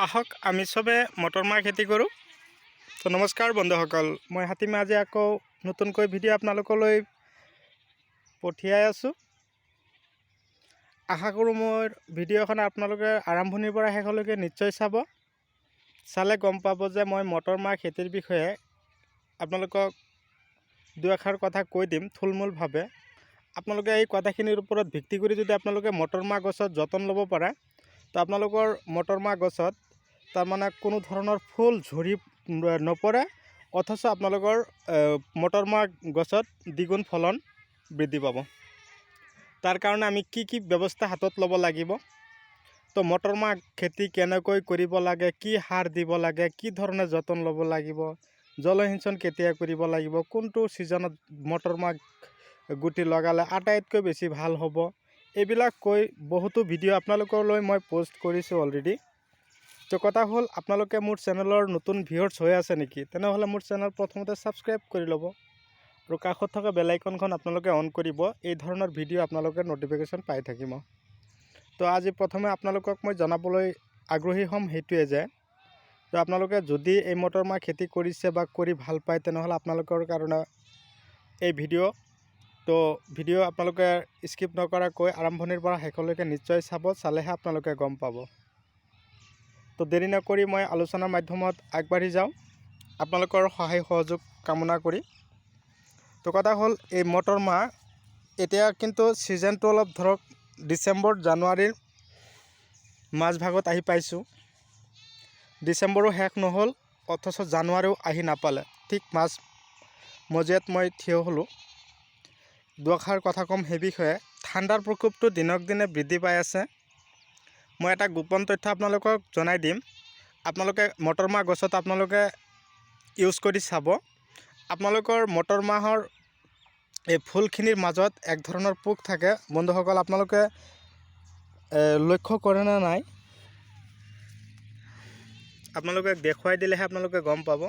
আহক আমি সবে মটৰমাহ খেতি কৰোঁ। তো নমস্কাৰ বন্ধুসকল, মই হাতীমে আজি আকৌ নতুনকৈ ভিডিঅ' আপোনালোকলৈ পঠিয়াই আছোঁ। আশা কৰোঁ মোৰ ভিডিঅ'খন আপোনালোকে আৰম্ভণিৰ পৰা শেষলৈকে নিশ্চয় চাব। চালে গম পাব যে মই মটৰমাহ খেতিৰ বিষয়ে আপোনালোকক দুই এষাৰ কথা কৈ দিম থুলমূলভাৱে। আপোনালোকে এই কথাখিনিৰ ওপৰত ভিত্তি কৰি যদি আপোনালোকে মটৰমাহ গছত যতন ল'ব পাৰে, তো আপোনালোকৰ মটৰমাহ গছত তাৰমানে কোনো ধৰণৰ ফুল ঝৰি নপৰে, অথচ আপোনালোকৰ মটৰমাহ গছত দ্বিগুণ ফলন বৃদ্ধি পাব। তাৰ কাৰণে আমি কি ব্যৱস্থা হাতত ল'ব লাগিব, তো মটৰমাহ খেতি কেনেকৈ কৰিব লাগে, কি সাৰ দিব লাগে, কি ধৰণে যতন ল'ব লাগিব, জলসিঞ্চন কেতিয়া কৰিব লাগিব, কোনটো ছিজনত মটৰমাহ গুটি লগালে আটাইতকৈ বেছি ভাল হ'ব, এইবিলাক কৈ বহুতো ভিডিঅ' আপোনালোকলৈ মই পোষ্ট কৰিছোঁ অলৰেডি। তো কথা হ'ল, আপোনালোকে মোৰ চেনেলৰ নতুন ভিউৱাৰ্ছ হৈ আছে নেকি? তেনেহ'লে মোৰ চেনেল প্ৰথমতে ছাবস্ক্ৰাইব কৰি ল'ব আৰু কাষত থকা বেল আইকনখন আপোনালোকে অন কৰিব। এই ধৰণৰ ভিডিঅ' আপোনালোকে ন'টিফিকেশ্যন পাই থাকিব। তো আজি প্ৰথমে আপোনালোকক মই জনাবলৈ আগ্ৰহী হ'ম সেইটোৱে যে, তো আপোনালোকে যদি এই মটৰমাহ খেতি কৰিছে বা কৰি ভাল পায়, তেনেহ'লে আপোনালোকৰ কাৰণে এই ভিডিঅ'। তো ভিডিঅ' আপোনালোকে স্কিপ নকৰাকৈ আৰম্ভণিৰ পৰা শেষলৈকে নিশ্চয় চাব, চালেহে আপোনালোকে গম পাব। তো দেৰি নকৰি মই আলোচনাৰ মাধ্যমত আগবাঢ়ি যাওঁ, আপোনালোকৰ সহায় সহযোগ কামনা কৰি। তো কথা হ'ল, এই মটৰমাহ এতিয়া কিন্তু ছিজনটো অলপ ধৰক ডিচেম্বৰ জানুৱাৰীৰ মাজভাগত আহি পাইছোঁ। ডিচেম্বৰো শেষ নহ'ল, অথচ জানুৱাৰীও আহি নাপালে, ঠিক মাজ মজিয়াত মই থিয় হ'লোঁ। দুআষাৰ কথা ক'ম সেই বিষয়ে। ঠাণ্ডাৰ প্ৰকোপটো দিনক দিনে বৃদ্ধি পাই আছে। মই এটা গোপন তথ্য আপোনালোকক জনাই দিম। আপোনালোকে মটৰমাহ গছত আপোনালোকে ইউজ কৰি চাব। আপোনালোকৰ মটৰমাহৰ এই ফুলখিনিৰ মাজত এক ধৰণৰ পোক থাকে বন্ধুসকল, আপোনালোকে লক্ষ্য কৰে নে নাই? আপোনালোকে দেখুৱাই দিলেহে আপোনালোকে গম পাব।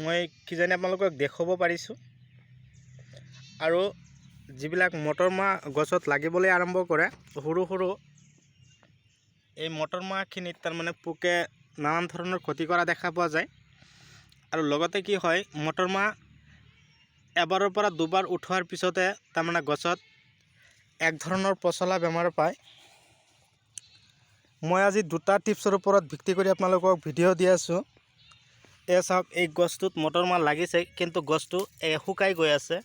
মই কিজানি আপোনালোকক দেখুৱাব পাৰিছোঁ। আৰু যিবিলাক মটৰমাহ গছত লাগিবলৈ আৰম্ভ কৰে, সৰু সৰু এই মটৰমাহখিনিত তাৰমানে পোকে নানান ধৰণৰ ক্ষতি কৰা দেখা পোৱা যায়। আৰু লগতে কি হয়, মটৰমাহ এবাৰৰ পৰা দুবাৰ উঠোৱাৰ পিছতে তাৰমানে গছত এক ধৰণৰ পচলা বেমাৰ পায়। মই আজি দুটা টিপছৰ ওপৰত ভিত্তি কৰি আপোনালোকক ভিডিঅ' দি আছোঁ। চাওক, এই গছটোত মটৰমাহ লাগিছে, কিন্তু গছটো শুকাই গৈ আছে।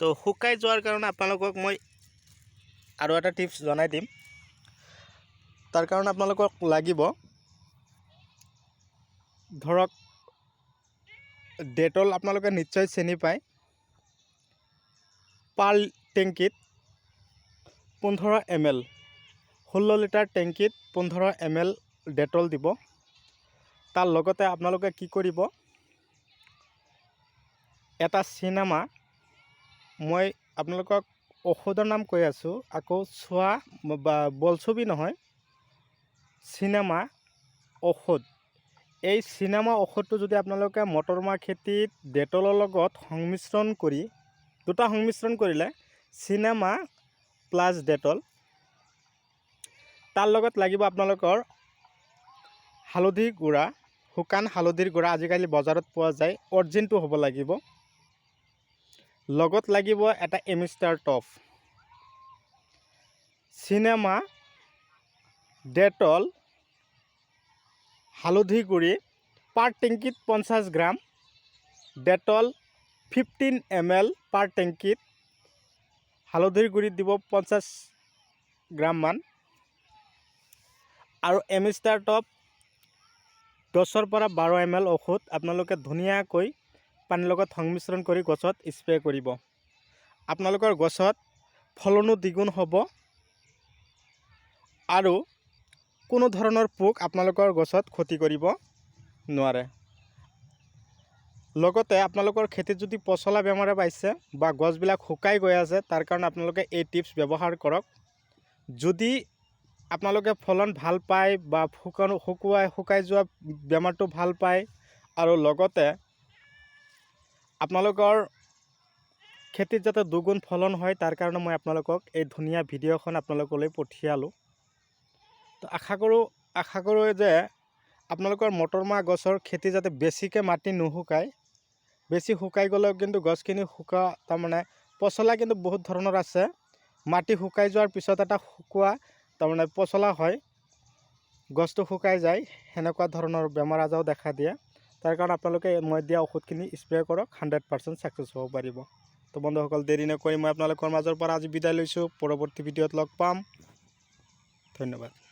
তো শুকাই যোৱাৰ কাৰণে আপোনালোকক মই আৰু এটা টিপছ জনাই দিম। তাৰ কাৰণে আপোনালোকক লাগিব ধৰক ডেটল, আপোনালোকে নিশ্চয় চিনি পায়। পাৰ টেংকিত 15 ml, 16 লিটাৰ টেংকিত 15 ml ডেটল দিব। তাৰ লগতে আপোনালোকে কি কৰিব, এটা চিনেমা, মই আপোনালোকক ঔষধৰ নাম কৈ আছোঁ, আকৌ চোৱা বা বলছবি নহয়, চিনেমা ঔষধ। এই চিনেমা ঔষধটো যদি আপোনালোকে মটৰমাহ খেতিত ডেটলৰ লগত সংমিশ্ৰণ কৰি, দুটা সংমিশ্ৰণ কৰিলে চিনেমা প্লাছ ডেটল, তাৰ লগত লাগিব আপোনালোকৰ হালধি গুড়া, শুকান হালধিৰ গুড়া, আজিকালি বজাৰত পোৱা যায়, অৰিজিনটো হ'ব লাগিব। লগত লাগিব এটা এমিষ্টাৰ টপ। চিনেমা, ডেটল, হালধি গুড়ি পাৰ টেংকিত 50 গ্ৰাম, ডেটল 15 ml পাৰ টেংকিত, হালধিৰ গুড়ি দিব 50 গ্ৰামমান, আৰু এমিষ্টাৰ টপ 10 পৰা 12 ml ঔষধ আপোনালোকে ধুনীয়াকৈ পানীৰ লগত সংমিশ্ৰণ কৰি গছত স্প্ৰে কৰিব। আপোনালোকৰ গছত ফলনো দ্বিগুণ হ'ব আৰু কোনো ধৰণৰ পোক আপোনালোকৰ গছত ক্ষতি কৰিব নোৱাৰে। লগতে আপোনালোকৰ খেতিত যদি পচলা বেমাৰে পাইছে বা গছবিলাক শুকাই গৈ আছে, তাৰ কাৰণে আপোনালোকে এই টিপছ ব্যৱহাৰ কৰক। যদি আপোনালোকে ফলন ভাল পায় বা শুকাই যোৱা বেমাৰটো ভাল পায়, আৰু লগতে আপোনালোকৰ খেতিত যাতে দুগুণ ফলন হয়, তাৰ কাৰণে মই আপোনালোকক এই ধুনীয়া ভিডিঅ'খন আপোনালোকলৈ পঠিয়ালোঁ। তো আশা কৰোঁ যে আপোনালোকৰ মটৰমাহ গছৰ খেতি যাতে বেছিকৈ মাটি নুশুকায়। বেছি শুকাই গ'লেও কিন্তু গছখিনি তাৰমানে পচলা কিন্তু বহুত ধৰণৰ আছে। মাটি শুকাই যোৱাৰ পিছত এটা শুকোৱা তাৰমানে পচলা হয়, গছটো শুকাই যায়, সেনেকুৱা ধৰণৰ বেমাৰ আজাৰো দেখা দিয়ে। তাৰ কাৰণে আপোনালোকে মই দিয়া ঔষধখিনি স্প্ৰে কৰক, 100% ছাকচেছ হ'ব পাৰিব। তো বন্ধুসকল, দেৰি নকৰি মই আপোনালোকৰ মাজৰ পৰা আজি বিদায় লৈছোঁ। পৰৱৰ্তী ভিডিঅ'ত লগ পাম। ধন্যবাদ।